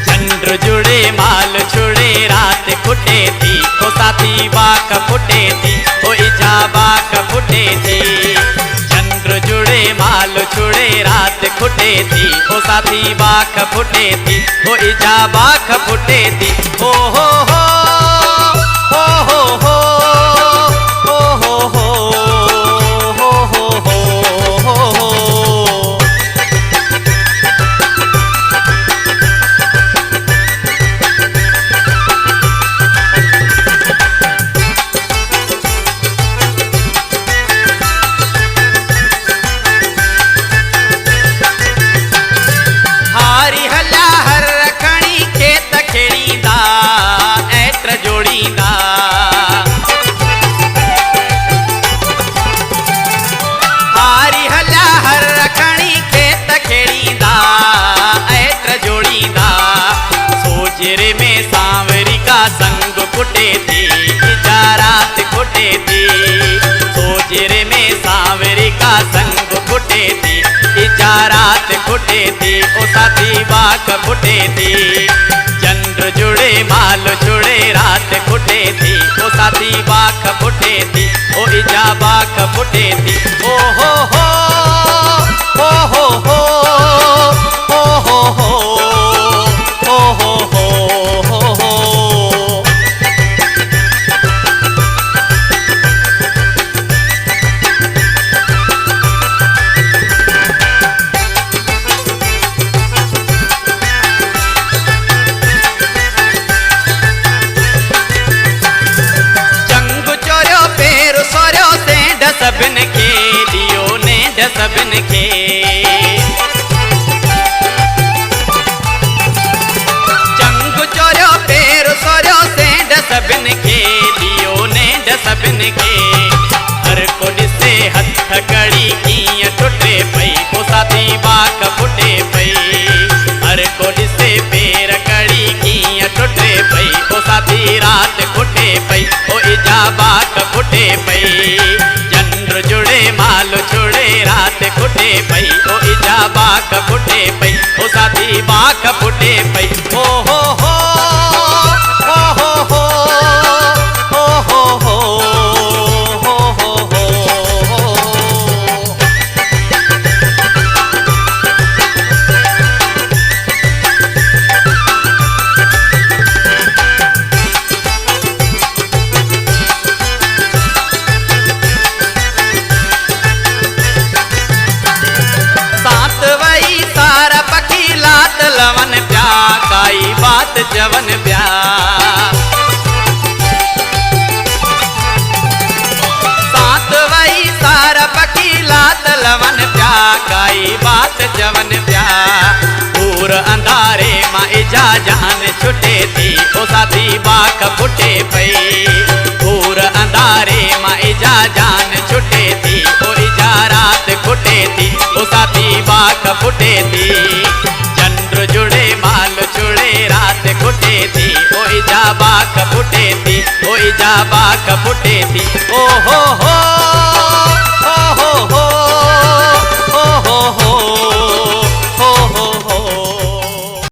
चंद्र जुड़े माल छुड़े रात फुटे थी ओ साथी बाख फुटे थी ओ इजा बाख फुटे थी। चंद्र जुड़े माल छुड़े रात फुटे थी ओ साथी बाख फुटे थी ओ इजा बाख फुटे थी। ओ हो हो हो हो हो हो हो हो सोजरे में सांवरी का संग फुटे थी इजा रात फुटे थी। सोजरे में सांवरी का संग फुटे थी इजा रात फुटे थी ओ साथी बाख फुटे थी। चंद्र जुड़े माल छुड़े रात फुटे थी ओ साथी बाख फुटे थी ओ इजा बाख फुटे थी। ओ हो हो हो हो हो हो हो हो सबन के दियो ने सबन के। चंग चोरो पैर सोरो से सबन के दियो ने सबन के। हर को से हथ कड़ी की टुटे पई को साथी बाख फुटे पई। हर को से पैर कड़ी की टुटे पई को साथी रात फुटे पई ओ इजा बाख फुटे पई। जुड़े माल छुड़े रात फुटे पई ओ इजा बाख फुटे पई ओ साथी बाख फुटे पई। ओ हो हो हो हो हो हो हो हो लवन प्या काई बात जवन प्या। सात वही सारा पकी लात लवन प्या काई बात जवन प्या। पूर अंधारे माँ इजा जान छुटे थी ओ साथी बाख फुटे पई। पूर अंधारे माँ इजा जान छुटे थी ओ इजा रात फुटे थी ओ साथी बाख फुटे थी। चंद्र जुड़े माल छुड़े रात फुटे थी ओ इजा बाख फुटे थी ओ इजा बाख फुटे थी। ओ हो हो